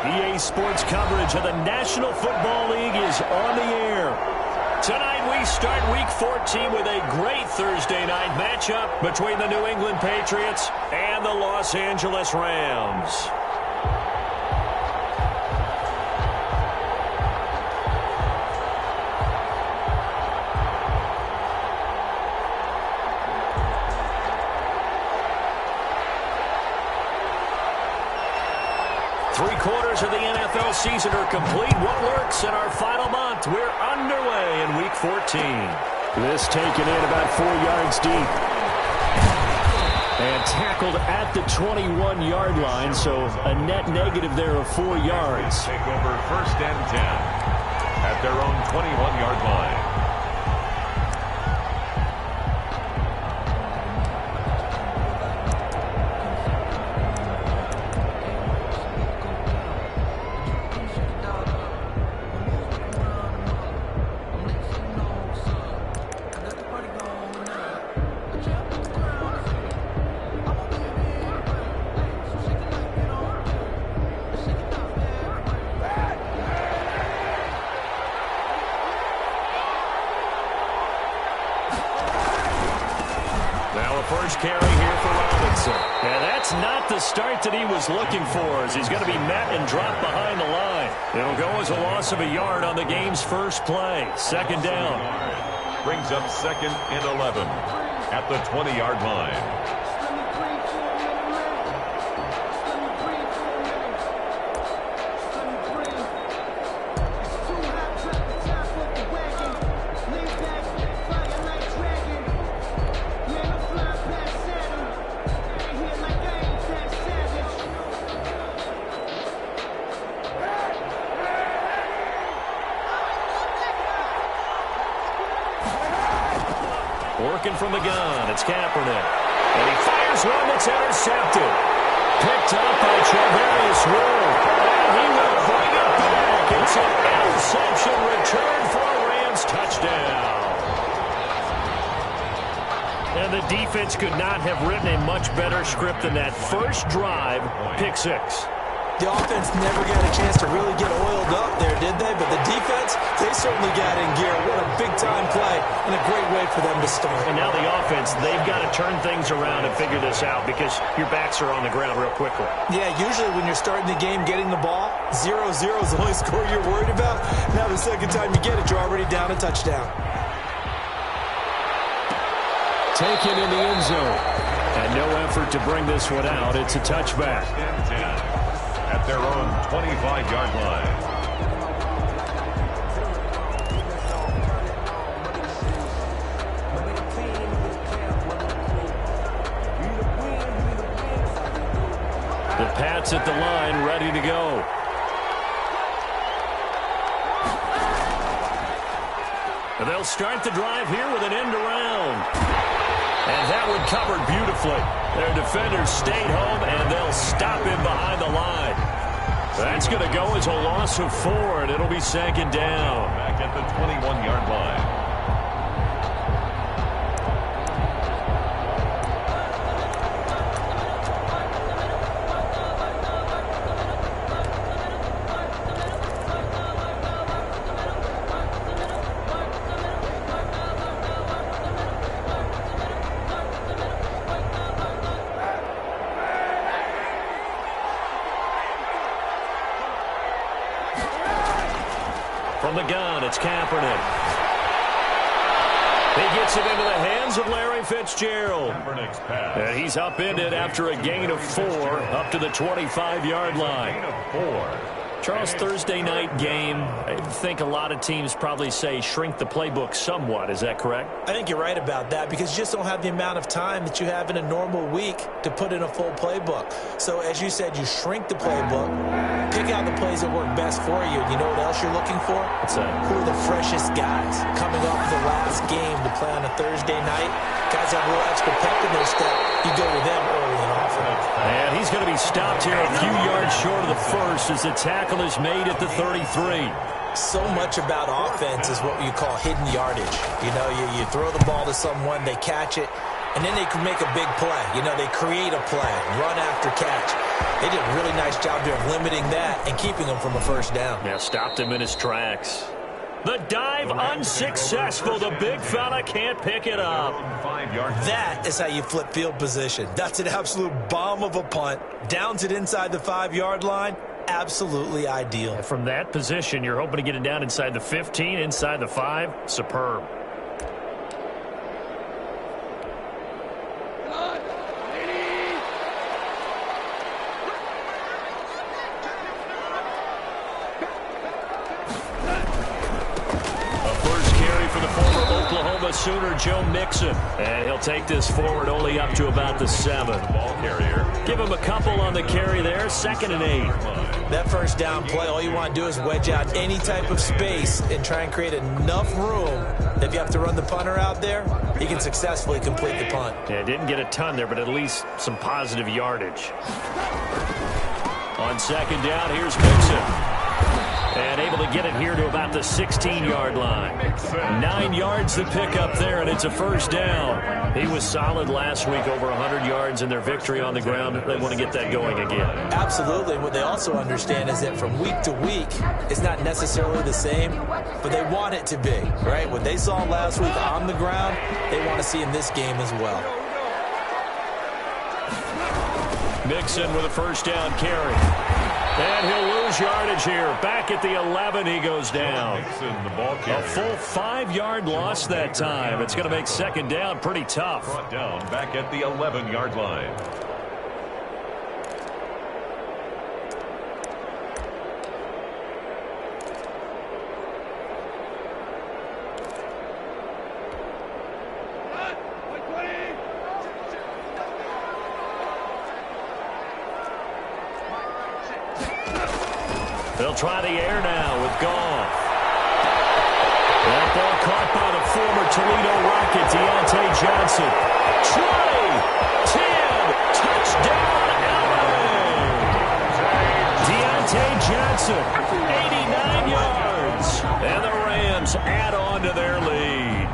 EA Sports coverage of the National Football League is on the air. Tonight we start Week 14 with a great Thursday night matchup between the New England Patriots and the Los Angeles Rams. Three-quarters of the NFL season are complete. What works in our final month? We're underway in Week 14. This taken in about 4 yards deep. And tackled at the 21-yard line, so a net negative there of 4 yards. Take over 1st and 10 at their own 21-yard line. First carry here for Robinson. And that's not the start that he was looking for, as he's going to be met and dropped behind the line. It'll go as a loss of a yard on the game's first play. Second down. Brings up 2nd and 11 at the 20-yard line. Working from the gun, it's Kaepernick. And he fires one that's intercepted. Picked up by Travarius Ward. And he will bring it back. It's an interception return for a Rams touchdown. And the defense could not have written a much better script than that first drive, pick six. The offense never got a chance to really get oiled up there, did they? But the defense, they certainly got in gear. What a big-time play and a great way for them to start. And now the offense, they've got to turn things around and figure this out because your backs are on the ground real quickly. Yeah, usually when you're starting the game getting the ball, 0-0 is the only score you're worried about. Now the second time you get it, you're already down a touchdown. Taken in the end zone. And no effort to bring this one out. It's a touchback. At their own 25-yard line. The Pats at the line, ready to go. And they'll start the drive here with an end around. And that one covered beautifully. Their defenders stayed home, and they'll stop him behind the line. That's going to go as a loss of 4, and it'll be 2nd down. Back at the 21-yard line. From the gun, it's Kaepernick. He gets it into the hands of Larry Fitzgerald. And he's upended after a gain of 4 up to the 25-yard line. Gain of 4. Charles, Thursday night game, I think a lot of teams probably say shrink the playbook somewhat. Is that correct? I think you're right about that because you just don't have the amount of time that you have in a normal week to put in a full playbook. So as you said, you shrink the playbook, pick out the plays that work best for you. You know what else you're looking for? What's that? Who are the freshest guys coming off the last game to play on a Thursday night? Guys have a little extra pep in their step. You go with them early and often. And he's going to be stopped here a few yards short of the first as the tackle is made at the 33. So much about offense is what you call hidden yardage. You know, you throw the ball to someone, they catch it, and then they can make a big play. You know, they create a play, run after catch. They did a really nice job there of limiting that and keeping him from a first down. Yeah, stopped him in his tracks. The dive unsuccessful. The big fella can't pick it up. That is how you flip field position. That's an absolute bomb of a punt. Downs it inside the 5-yard line. Absolutely ideal. And from that position, you're hoping to get it down inside the 15, inside the 5. Superb. Sooner Joe Mixon, and he'll take this forward only up to about the 7. Ball carrier. Give him a couple on the carry there. 2nd and 8. That first down play, all you want to do is wedge out any type of space and try and create enough room that if you have to run the punter out there, he can successfully complete the punt. Yeah, didn't get a ton there, but at least some positive yardage. On 2nd down, here's Mixon. And able to get it here to about the 16-yard line. 9 yards to pick up there, and it's a first down. He was solid last week, over 100 yards in their victory on the ground. They want to get that going again. Absolutely. And what they also understand is that from week to week, it's not necessarily the same, but they want it to be, right? What they saw last week on the ground, they want to see in this game as well. Mixon with a first down carry. And he'll lose yardage here. Back at the 11, he goes down. A full 5-yard loss that time. It's going to make 2nd down pretty tough. Brought down back at the 11-yard line. They'll try the air now with Goff. That ball caught by the former Toledo Rocket, Deontay Johnson. 20, 10, touchdown, LA! Deontay Johnson, 89 yards. And the Rams add on to their lead.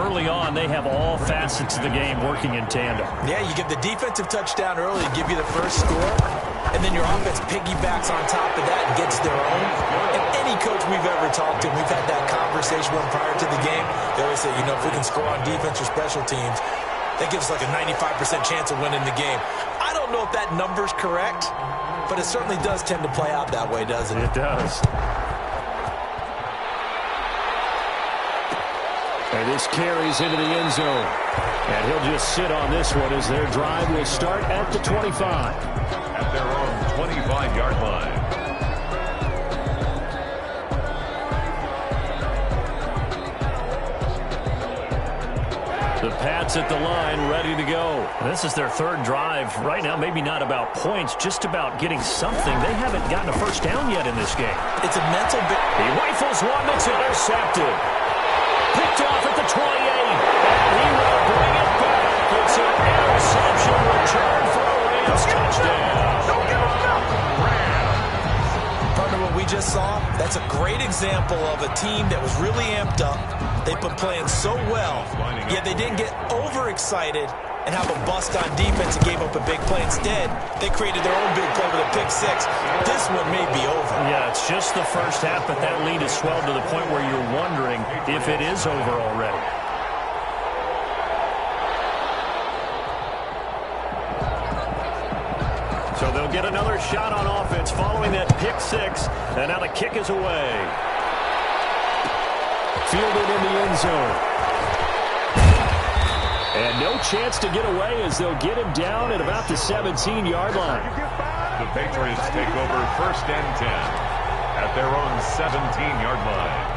Early on, they have all facets of the game working in tandem. Yeah, you give the defensive touchdown early to give you the first score, and then your offense piggybacks on top of that and gets their own. And any coach we've ever talked to, we've had that conversation with them prior to the game. They always say, you know, if we can score on defense or special teams, that gives us like a 95% chance of winning the game. I don't know if that number's correct, but it certainly does tend to play out that way, doesn't it? It does. And this carries into the end zone. And he'll just sit on this one as their drive will start at the 25. At their own 25-yard line. The Pats at the line, ready to go. This is their 3rd drive. Right now, maybe not about points, just about getting something. They haven't gotten a first down yet in this game. It's a mental bit. He rifles one that's intercepted. Picked off at the 28. And he will bring it back. It's an interception return for a Rams touchdown. Partner, what we just saw, that's a great example of a team that was really amped up. They've been playing so well, yet they didn't get overexcited and have a bust on defense and gave up a big play. Instead, they created their own big play with a pick 6. This one may be over. Yeah, it's just the first half, but that lead has swelled to the point where you're wondering if it is over already. So they'll get another shot on offense following that pick 6, and now the kick is away. Fielded in the end zone. And no chance to get away as they'll get him down at about the 17-yard line. The Patriots take over 1st and 10 at their own 17-yard line.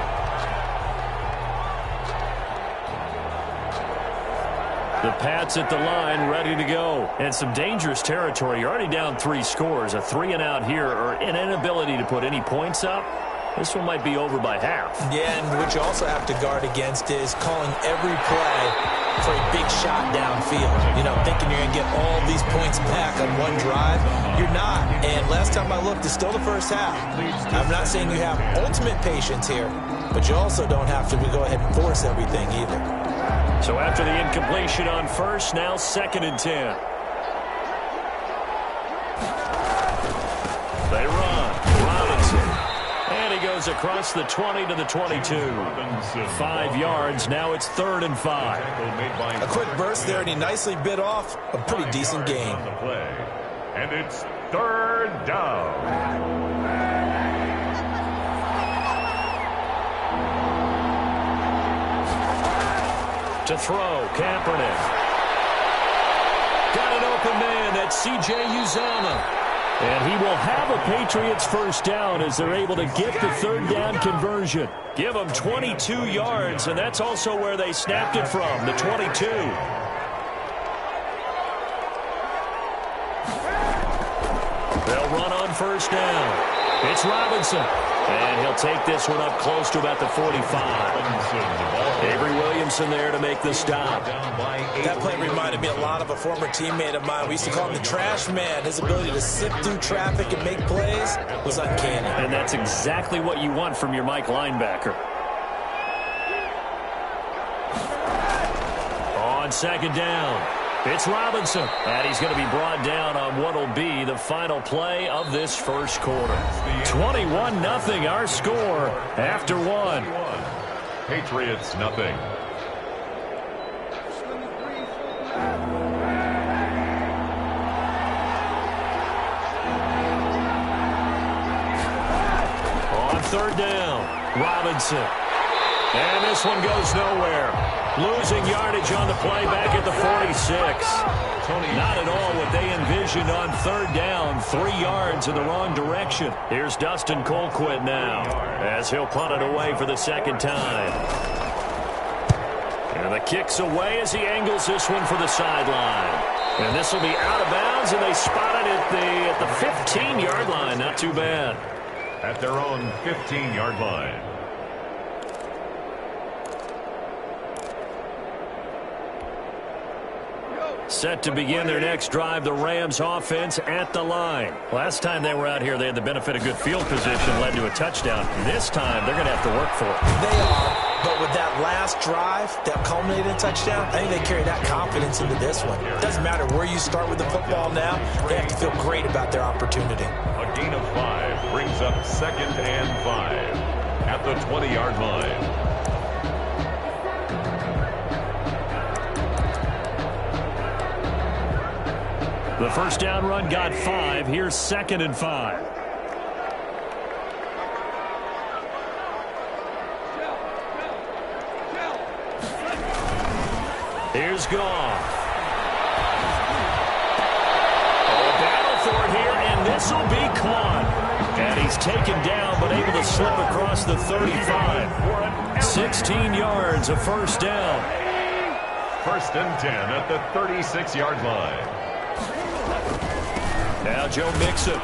The Pats at the line, ready to go. And some dangerous territory. You're already down 3 scores. A 3-and-out here, or an inability to put any points up. This one might be over by half. Yeah, and what you also have to guard against is calling every play for a big shot downfield. You know, thinking you're going to get all these points back on one drive. You're not. And last time I looked, it's still the first half. I'm not saying you have ultimate patience here, but you also don't have to go ahead and force everything either. So after the incompletion on first, now 2nd and 10. They run. Robinson. And he goes across the 20 to the 22. 5 yards. Now it's 3rd and 5. A quick burst there, and he nicely bit off a pretty decent gain. And it's 3rd down. To throw, Kaepernick. Got an open man, that's C.J. Uzomah. And he will have a Patriots first down as they're able to get the 3rd down conversion. Give them 22 yards, and that's also where they snapped it from, the 22. They'll run on first down. It's Robinson. And he'll take this one up close to about the 45. Avery Williamson there to make the stop. That play reminded me a lot of a former teammate of mine. We used to call him the trash man. His ability to sift through traffic and make plays was uncanny. And that's exactly what you want from your Mike linebacker. On 2nd down, it's Robinson. And he's going to be brought down on what will be the final play of this first quarter. 21-0 our score after 1. Patriots nothing. On 3rd down, Robinson. And this one goes nowhere. Losing yardage on the play back at the 46. Not at all what they envisioned on 3rd down. 3 yards in the wrong direction. Here's Dustin Colquitt now as he'll punt it away for the 2nd time. And the kick's away as he angles this one for the sideline. And this will be out of bounds, and they spot it at the 15-yard line. Not too bad. At their own 15-yard line. Set to begin their next drive, the Rams offense at the line. Last time they were out here, they had the benefit of good field position, led to a touchdown. This time, they're going to have to work for it. They are, but with that last drive that culminated in a touchdown, I think they carry that confidence into this one. It doesn't matter where you start with the football now. They have to feel great about their opportunity. A gain of 5 brings up 2nd and 5 at the 20-yard line. The first down run got 5. Here's 2nd and 5. Here's Goff. Battle for it here, and this will be caught. And he's taken down, but able to slip across the 35. 16 yards, a first down. 1st and 10 at the 36-yard line. Now Joe Mixon.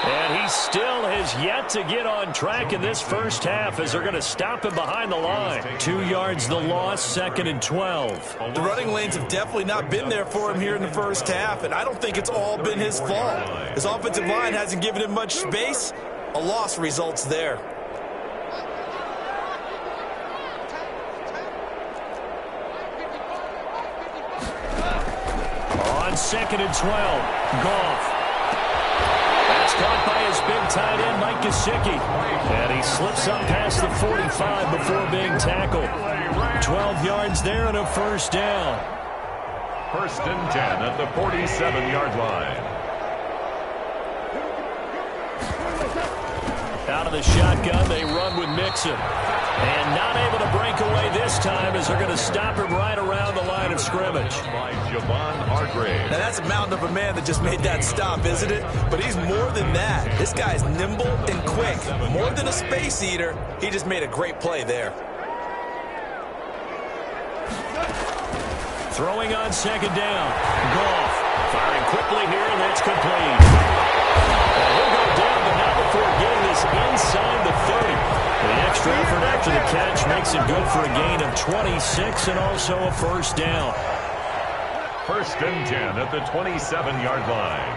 And he still has yet to get on track in this first half as they're going to stop him behind the line. 2 yards the loss, 2nd and 12. The running lanes have definitely not been there for him here in the first half, and I don't think it's all been his fault. His offensive line hasn't given him much space. A loss results there. On 2nd and 12, Goff. That's caught by his big tight end, Mike Gesicki. And he slips up past the 45 before being tackled. 12 yards there and a first down. 1st and 10 at the 47-yard line. Out of the shotgun, they run with Mixon. And not able to break away this time as they're going to stop him right around the line of scrimmage. By Javon Hargrave. Now, that's a mountain of a man that just made that stop, isn't it? But he's more than that. This guy's nimble and quick. More than a space eater, he just made a great play there. Throwing on 2nd down. Goff firing quickly here, and that's complete. And he'll go down, but not before getting this inside the 30. The extra effort after the catch makes it good for a gain of 26 and also a first down. 1st and 10 at the 27-yard line.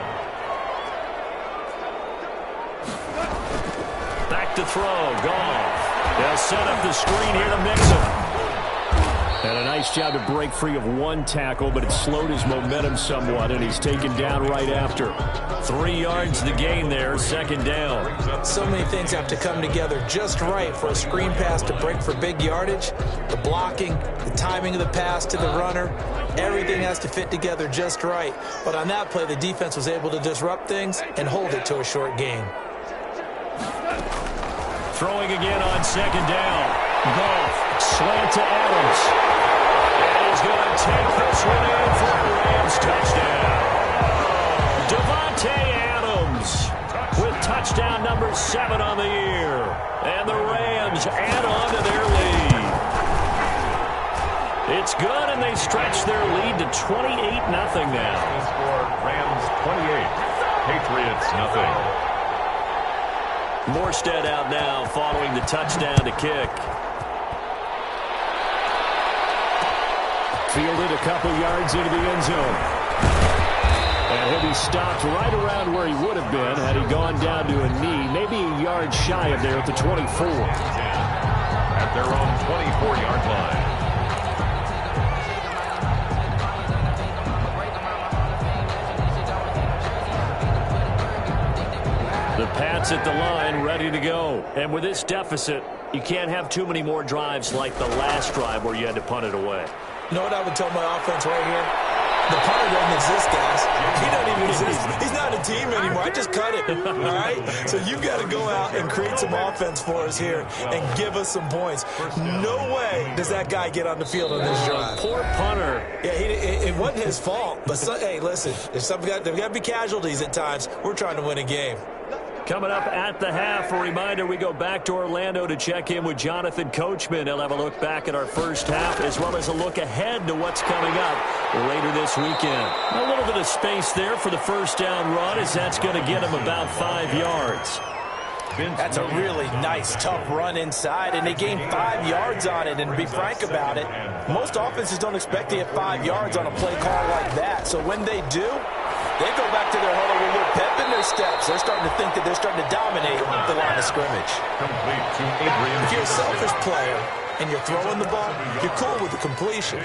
Back to throw. Goff. They'll set up the screen here to Mixon. And a nice job to break free of one tackle, but it slowed his momentum somewhat, and he's taken down right after. 3 yards to gain there, second down. So many things have to come together just right for a screen pass to break for big yardage. The blocking, the timing of the pass to the runner, everything has to fit together just right. But on that play, the defense was able to disrupt things and hold it to a short gain. Throwing again on second down. Goff, slant to Adams. And he's going to take this one in for a Rams touchdown. Davante Adams with touchdown number 7 on the year. And the Rams add on to their lead. It's good, and they stretch their lead to 28-0 now. The score, Rams 28, Patriots nothing. Morstead out now following the touchdown to kick. Fielded a couple yards into the end zone. And he'll be stopped right around where he would have been had he gone down to a knee, maybe a yard shy of there at the 24. At their own 24-yard line. The Pats at the line, ready to go. And with this deficit, you can't have too many more drives like the last drive where you had to punt it away. You know what I would tell my offense right here? The punter doesn't exist, guys. He doesn't even exist. He's not a team anymore. I just cut it, all right? So you've got to go out and create some offense for us here and give us some points. No way does that guy get on the field on this drive. Poor punter. Yeah, it wasn't his fault. But, hey, listen, there's got to be casualties at times. We're trying to win a game. Coming up at the half, a reminder, we go back to Orlando to check in with Jonathan Coachman. He'll have a look back at our first half as well as a look ahead to what's coming up later this weekend. A little bit of space there for the first down run as that's going to get him about 5 yards. That's a really nice, tough run inside, and they gained 5 yards on it. And to be frank about it, most offenses don't expect to get 5 yards on a play call like that. So when they do, they go back to their huddle with a little pep in their steps. They're starting to think that they're starting to dominate the line of scrimmage. If you're a selfish player and you're throwing the ball, you're cool with the completion.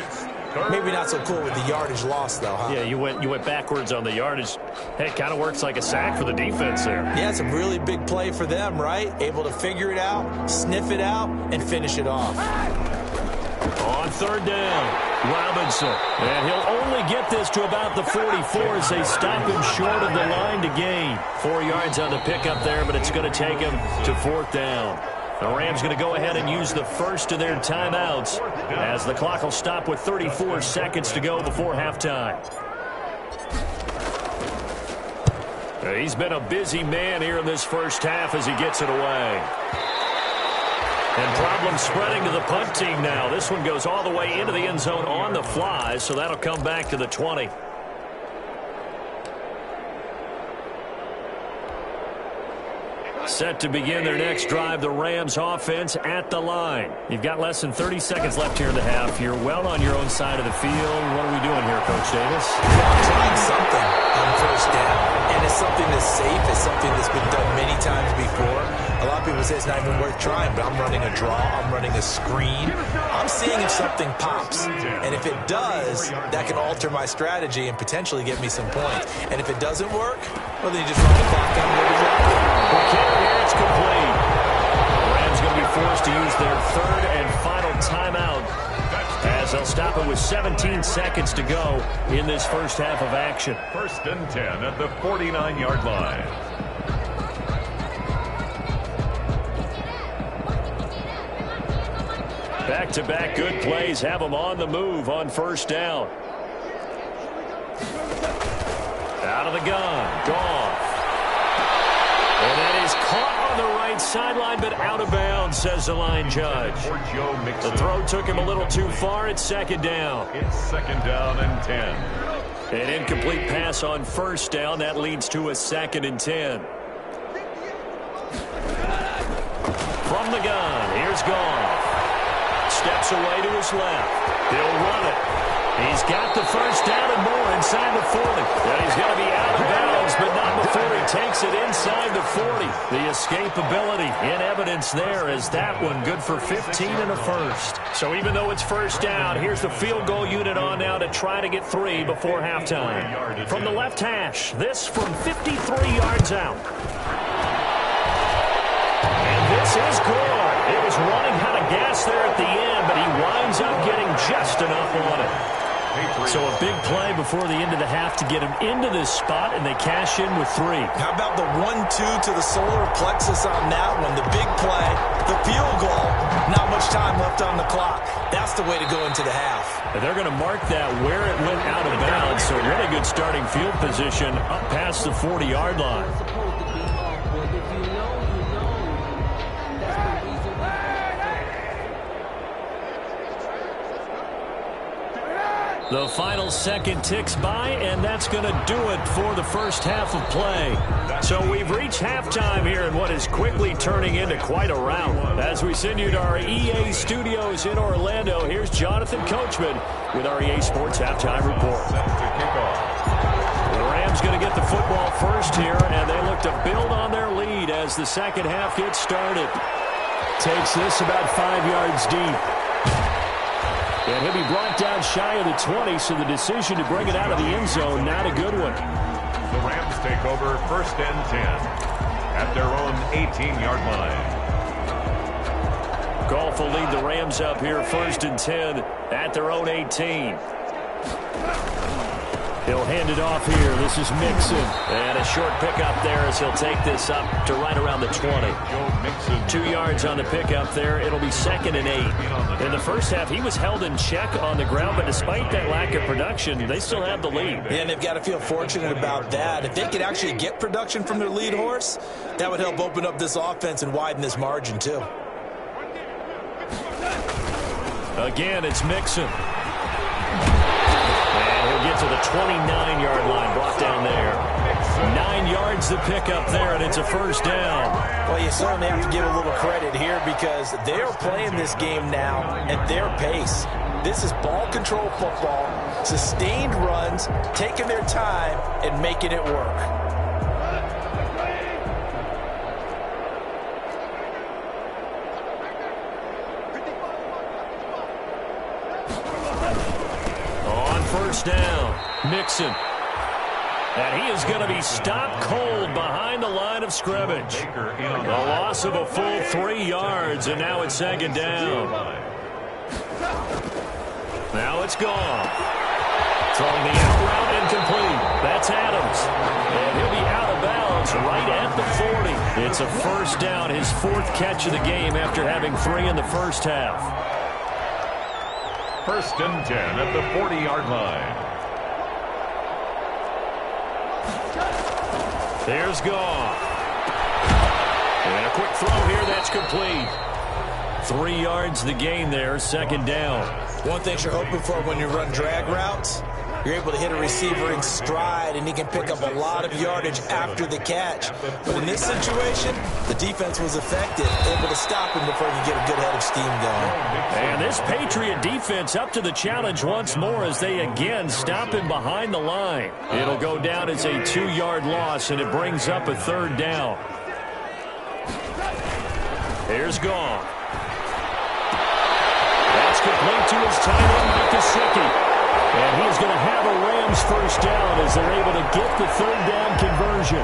Maybe not so cool with the yardage loss, though, huh? Yeah, you went backwards on the yardage. Hey, it kind of works like a sack for the defense there. Yeah, it's a really big play for them, right? Able to figure it out, sniff it out, and finish it off. On third down, Robinson. And he'll only get this to about the 44 as they stop him short of the line to gain. 4 yards on the pickup there, but it's going to take him to fourth down. The Rams going to go ahead and use the first of their timeouts as the clock will stop with 34 seconds to go before halftime. He's been a busy man here in this first half as he gets it away. And problems spreading to the punt team now. This one goes all the way into the end zone on the fly, so that'll come back to the 20. Set to begin their next drive, the Rams offense at the line. You've got less than 30 seconds left here in the half. You're well on your own side of the field. What are we doing here, Coach Davis? Trying something on first down, and it's something that's safe. It's something that's been done many times before. A lot of people say it's not even worth trying, but I'm running a draw. I'm running a screen. I'm seeing if something pops, and if it does, that can alter my strategy and potentially get me some points. And if it doesn't work, well, then you just run the clock down and go to the Here it's complete. The Rams going to be forced to use their third and final timeout as they'll stop it with 17 seconds to go in this first half of action. First and 10 at the 49-yard line. Back-to-back good plays have them on the move on first down. Out of the gun, Goff. And that is caught on the right sideline, but out of bounds, says the line judge. The throw took him a little too far. It's second down. It's second down and 10. An incomplete pass on first down. That leads to a 2nd and 10. From the gun, here's Goff. Steps away to his left. He'll run it. He's got the first down and more inside the 40. And he's going to be out of bounds, but not before he takes it inside the 40. 40. The escapability in evidence there as that one good for 15 and a first. So even though it's first down, here's the field goal unit on now to try to get 3 before halftime. From the left hash, this from 53 yards out. And this is good. It was running out of gas there at the end, but he winds up getting just enough on it. So a big play before the end of the half to get him into this spot, and they cash in with 3. How about the 1-2 to the solar plexus on that one? The big play, the field goal, not much time left on the clock. That's the way to go into the half. And they're going to mark that where it went out of bounds, so really good starting field position up past the 40-yard line. The final second ticks by, and that's going to do it for the first half of play. So we've reached halftime here in what is quickly turning into quite a rout. As we send you to our EA studios in Orlando, here's Jonathan Coachman with our EA Sports Halftime Report. The Rams going to get the football first here, and they look to build on their lead as the second half gets started. Takes this about 5 yards deep. And he'll be brought down shy of the 20, so the decision to bring it out of the end zone, not a good one. The Rams take over first and 10 at their own 18-yard line. Goff will lead the Rams up here first and 10 at their own 18. He'll hand it off here. This is Mixon. And a short pickup there as he'll take this up to right around the 20. 2 yards on the pickup there. It'll be 2nd and 8. In the first half, he was held in check on the ground, but despite that lack of production, they still have the lead. Yeah, and they've got to feel fortunate about that. If they could actually get production from their lead horse, that would help open up this offense and widen this margin, too. Again, it's Mixon. He'll get to the 29-yard line, brought down there. 9 yards to pick up there, and it's a first down. Well, you certainly have to give a little credit here because they're playing this game now at their pace. This is ball control football, sustained runs, taking their time, and making it work. First down, Mixon. And he is going to be stopped cold behind the line of scrimmage. A loss of a full 3 yards, and now it's 2nd down. Now it's gone. Throwing the out route incomplete. That's Adams. And he'll be out of bounds right at the 40. It's a first down, his 4th catch of the game after having 3 in the first half. First and 10 at the 40-yard line. There's Goff. And a quick throw here, that's complete. 3 yards the gain there, 2nd down. One thing you're hoping for when you run drag routes, you're able to hit a receiver in stride, and he can pick up a lot of yardage after the catch. But in this situation, the defense was effective, able to stop him before he could get a good head of steam going. And this Patriot defense up to the challenge once more as they again stop him behind the line. It'll go down as a 2-yard loss, and it brings up a 3rd down. Here's Goff. That's complete to his tight end, Mike Gesicki. And he's going to have a Rams first down as they're able to get the 3rd down conversion.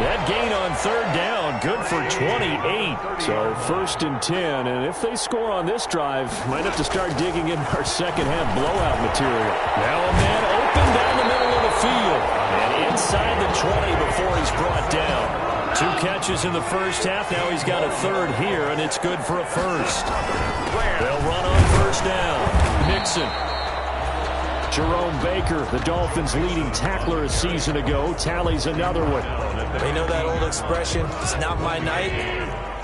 That gain on 3rd down, good for 28. So 1st and 10, and if they score on this drive, might have to start digging in our second half blowout material. Now a man open down the middle of the field, and inside the 20 before he's brought down. 2 catches in the first half, now he's got a 3rd here, and it's good for a first. They'll run on first down. Mixon. Jerome Baker, the Dolphins' leading tackler a season ago, tallies another one. They know that old expression, it's not my night.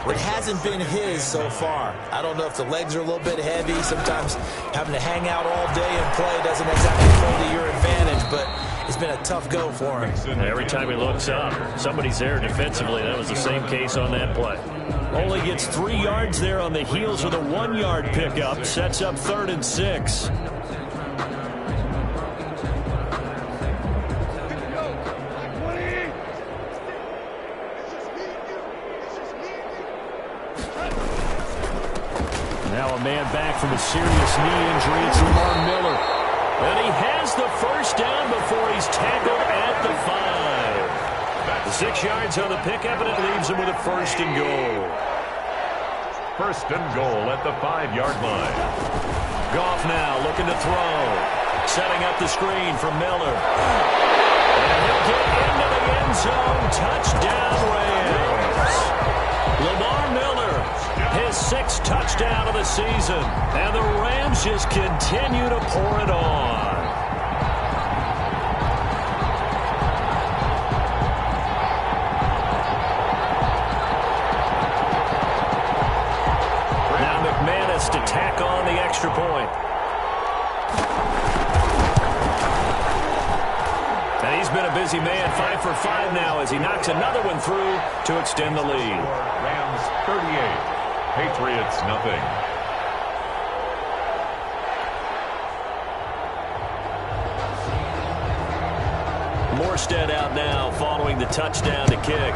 It hasn't been his so far. I don't know if the legs are a little bit heavy. Sometimes having to hang out all day and play doesn't exactly play to your advantage, but it's been a tough go for him. Every time he looks up, somebody's there defensively. That was the same case on that play. Only gets 3 yards there on the heels of the 1-yard pickup. Sets up 3rd and 6. Now a man back from a serious knee injury. It's Lamar Miller. And he has the first down before he's tackled at the 5. 6 yards on the pickup, and it leaves him with a first and goal. First and goal at the 5-yard line. Goff now looking to throw. Setting up the screen from Miller. And he'll get into the end zone. Touchdown, Rams. Lamar Miller, his 6th touchdown of the season. And the Rams just continue to pour it on. Now McManus to tack on the extra point. And he's been a busy man, 5 for 5 now as he knocks another one through to extend the lead. Rams 38, Patriots nothing. Morstead out now following the touchdown to kick.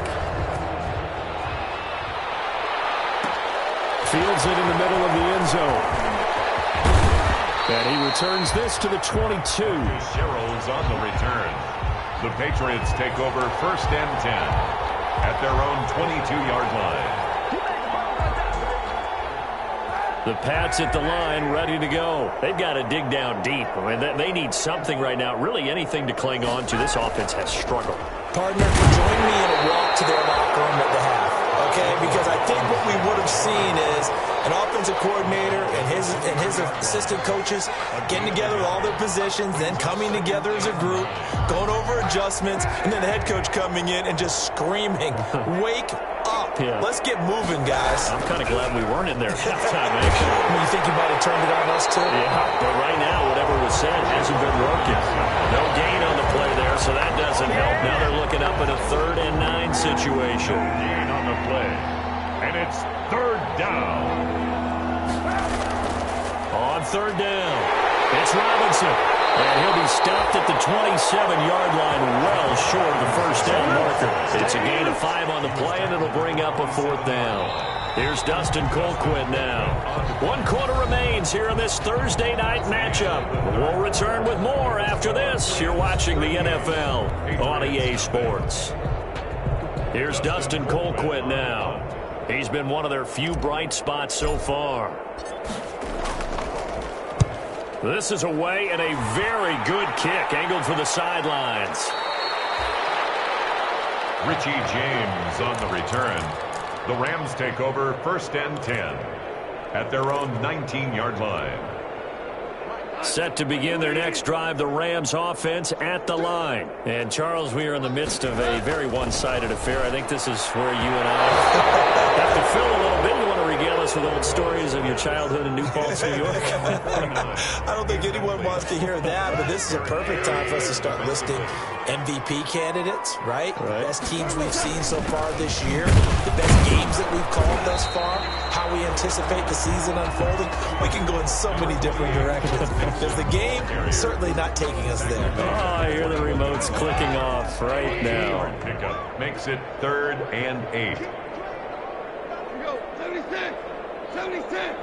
Fields it in the middle of the end zone. And he returns this to the 22. Sherrill's on the return. The Patriots take over first and 10 at their own 22-yard line. The Pats at the line, ready to go. They've got to dig down deep. I mean, they need something right now, really anything to cling on to. This offense has struggled. Partner, join me in a walk to their locker room at the half, okay? Because I think what we would have seen is an offensive coordinator and his assistant coaches getting together with all their positions, then coming together as a group, going over adjustments, and then the head coach coming in and just screaming, wake up. Yeah. Let's get moving, guys. I'm kind of glad we weren't in there at halftime, actually. You think you might have turned it on us, too? Yeah, but right now, whatever was said hasn't been working. No gain on the play there, so that doesn't help. Now they're looking up at a 3rd and 9 situation. Gain on the play. And it's 3rd down. On 3rd down, it's Robinson. And he'll be stopped at the 27-yard line, well short of the first down marker. It's a gain of 5 on the play, and it'll bring up a 4th down. Here's Dustin Colquitt now. 1 quarter remains here in this Thursday night matchup. We'll return with more after this. You're watching the NFL on EA Sports. Here's Dustin Colquitt now. He's been one of their few bright spots so far. This is away and a very good kick, angled for the sidelines. Richie James on the return. The Rams take over first and 10 at their own 19-yard line. Set to begin their next drive, the Rams offense at the line. And, Charles, we are in the midst of a very one-sided affair. I think this is where you and I have to fill a little bit. You want to regale us with old stories of your childhood in New Paltz, New York? I don't think anyone wants to hear that, but this is a perfect time for us to start listing MVP candidates, right? Best teams we've seen so far this year, the best games that we've called thus far, how we anticipate the season unfolding. We can go in so many different directions. Because the game is certainly not taking us there. Oh, I hear the remotes clicking off right now. Pickup makes it 3rd and 8. Here we go. 76. 76.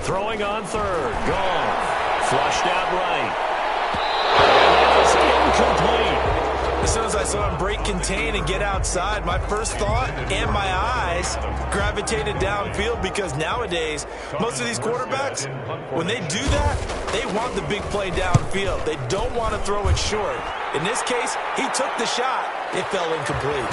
Throwing on 3rd. Gone. Flushed out right. And that is incomplete. As soon as I saw him break contain and get outside, my first thought and my eyes gravitated downfield, because nowadays, most of these quarterbacks, when they do that, they want the big play downfield. They don't want to throw it short. In this case, he took the shot. It fell incomplete.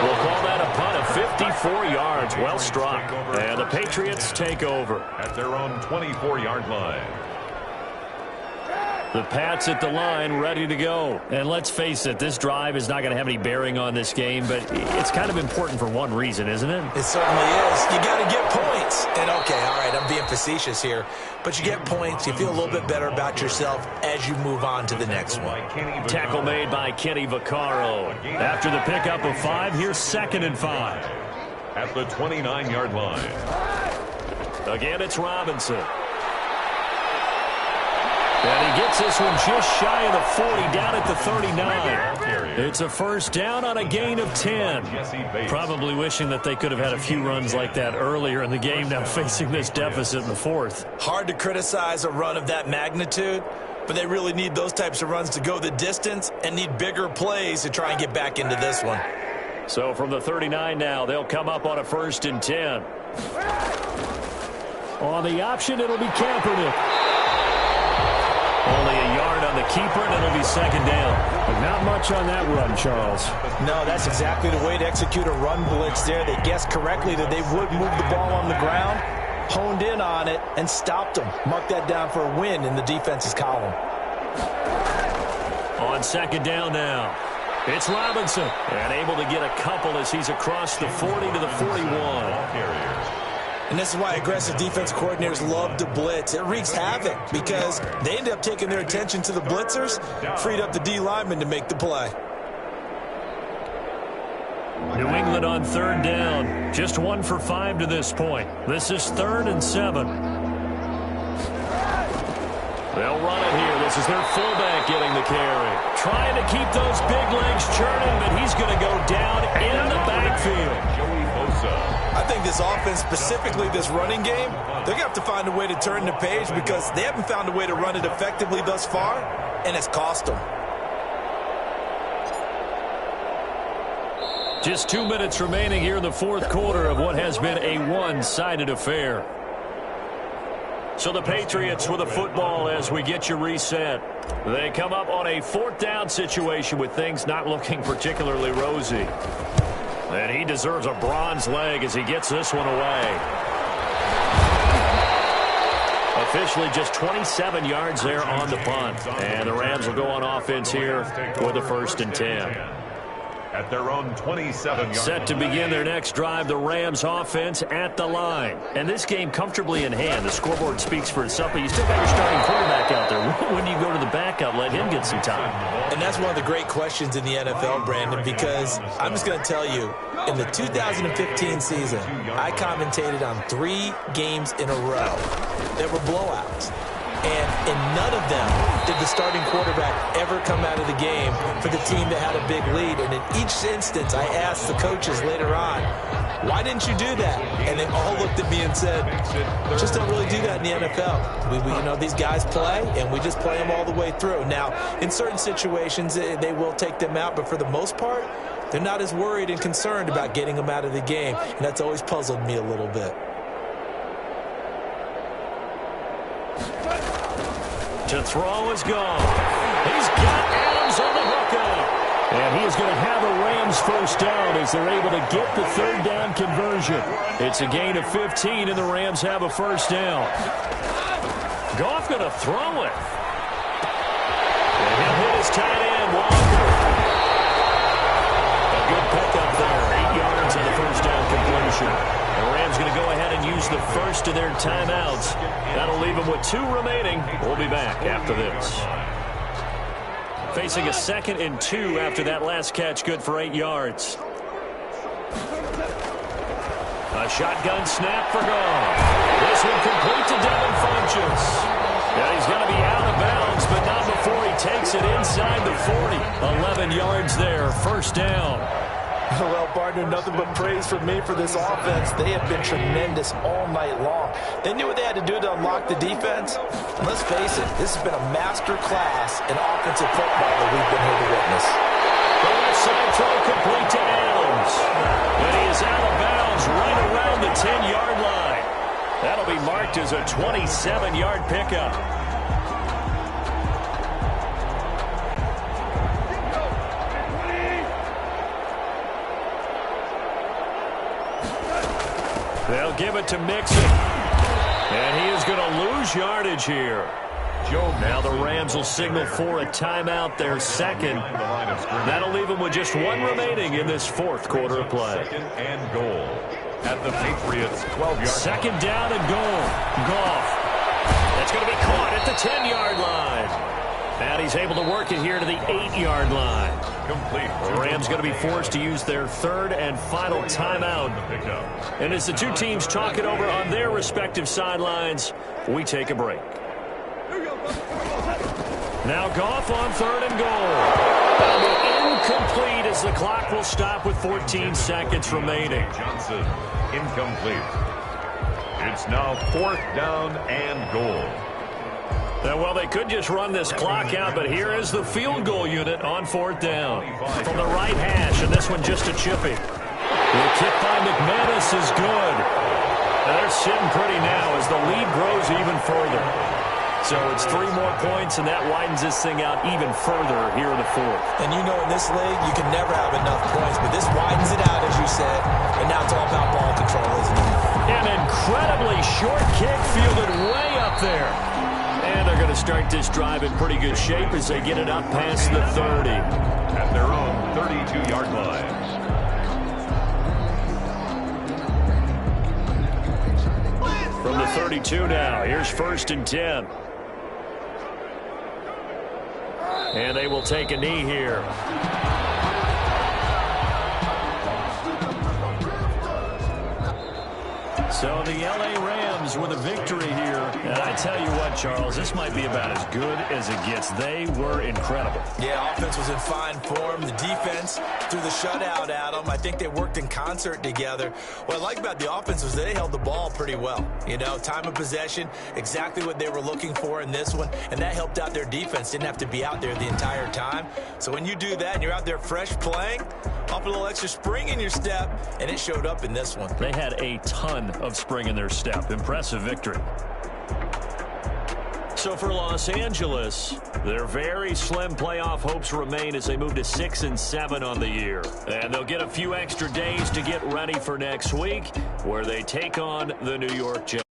We'll call that a punt of 54 yards. Well struck. And the Patriots take over At their own 24-yard line. The Pats at the line, ready to go. And let's face it, this drive is not going to have any bearing on this game, but it's kind of important for one reason, isn't it? It certainly is. You got to get points. And, okay, all right, I'm being facetious here, but you get points. You feel a little bit better about yourself as you move on to the next one. Tackle made by Kenny Vaccaro. After the pickup of 5, here's 2nd and 5. At the 29-yard line. Again, it's Robinson. And he gets this one just shy of the 40, down at the 39. It's a first down on a gain of 10. Probably wishing that they could have had a few runs like that earlier in the game, now facing this deficit in the fourth. Hard to criticize a run of that magnitude, but they really need those types of runs to go the distance and need bigger plays to try and get back into this one. So from the 39 now, they'll come up on a 1st and 10. On the option, it'll be Kaepernick. Only a yard on the keeper, and it'll be 2nd down. But not much on that run, Charles. No, that's exactly the way to execute a run blitz there. They guessed correctly that they would move the ball on the ground, honed in on it, and stopped them. Mark that down for a win in the defense's column. On 2nd down now, it's Robinson. And able to get a couple as he's across the 40 to the 41. And this is why aggressive defense coordinators love to blitz. It wreaks havoc because they end up taking their attention to the blitzers, freed up the D lineman to make the play. New England on 3rd down. Just 1 for 5 to this point. This is 3rd and 7. They'll run it here. This is their fullback getting the carry. Trying to keep those big legs churning, but he's going to go down in the backfield. I think this offense, specifically this running game, they're going to have to find a way to turn the page because they haven't found a way to run it effectively thus far, and it's cost them. Just 2 minutes remaining here in the 4th quarter of what has been a one-sided affair. So the Patriots with the football as we get you reset. They come up on a 4th down situation with things not looking particularly rosy. And he deserves a bronze leg as he gets this one away. Officially just 27 yards there on the punt. And the Rams will go on offense here with a 1st and 10. At their own 27-yard Set to begin their next drive, the Rams offense at the line. And this game comfortably in hand. The scoreboard speaks for itself, but you still got your starting quarterback out there. When do you go to the backup, let him get some time? And that's one of the great questions in the NFL, Brandon, because I'm just going to tell you, in the 2015 season, I commentated on 3 games in a row that were blowouts. And in none of them did the starting quarterback ever come out of the game for the team that had a big lead. And in each instance, I asked the coaches later on, why didn't you do that? And they all looked at me and said, just don't really do that in the NFL. We you know, these guys play, and we just play them all the way through. Now, in certain situations, they will take them out, but for the most part, they're not as worried and concerned about getting them out of the game. And that's always puzzled me a little bit. To throw is gone. He's got Adams on the hookup. And he is going to have a Rams 1st down as they're able to get the 3rd down conversion. It's a gain of 15, and the Rams have a 1st down. Goff going to throw it. And he'll hit his tight end, Walker. A good pickup there. 8 yards on the 1st down completion. The Rams going to go ahead and use the first of their timeouts. That'll leave them with 2 remaining. We'll be back after this. Facing a 2nd and 2 after that last catch, good for 8 yards. A shotgun snap for Goff. This one complete to Devin Funchess. And he's going to be out of bounds, but not before he takes it inside the 40. 11 yards there, 1st down. Well, partner, nothing but praise from me for this offense. They have been tremendous all night long. They knew what they had to do to unlock the defense. And let's face it, this has been a master class in offensive football that we've been here to witness. The left side throw complete to Adams. And he is out of bounds right around the 10-yard line. That'll be marked as a 27-yard pickup. They'll give it to Mixon. And he is going to lose yardage here. Now the Rams will signal for a timeout, their 2nd. That'll leave them with just 1 remaining in this 4th quarter of play. 2nd and goal at the Patriots' 12-yard 2nd down and goal. Goff. That's going to be caught at the 10-yard line. And he's able to work it here to the 8-yard line. complete. The Rams going to be forced to use their 3rd and final timeout. And as the 2 teams talk it over on their respective sidelines, we take a break. Now Goff on 3rd and goal. That'll be incomplete as the clock will stop with 14 seconds remaining. Johnson, incomplete. It's now 4th down and goal. Well, they could just run this clock out, but here is the field goal unit on 4th down. From the right hash, and this one just a chippy. The kick by McManus is good. Now they're sitting pretty now as the lead grows even further. So it's 3 more points, and that widens this thing out even further here in the 4th. And you know in this league, you can never have enough points, but this widens it out, as you said, and now it's all about ball control, isn't it? An incredibly short kick fielded way up there. And they're going to start this drive in pretty good shape as they get it up past the 30. At their own 32-yard line. From the 32 now, here's 1st and 10. And they will take a knee here. So the L.A. Rams with a victory here. And I tell you what, Charles, this might be about as good as it gets. They were incredible. Yeah, offense was in fine form. The defense threw the shutout at them. I think they worked in concert together. What I like about the offense was they held the ball pretty well. You know, time of possession, exactly what they were looking for in this one. And that helped out their defense. Didn't have to be out there the entire time. So when you do that and you're out there fresh playing, up a little extra spring in your step, and it showed up in this one. They had a ton of spring in their step. Impressive victory. So for Los Angeles, their very slim playoff hopes remain as they move to 6-7 on the year. And they'll get a few extra days to get ready for next week, where they take on the New York Jets.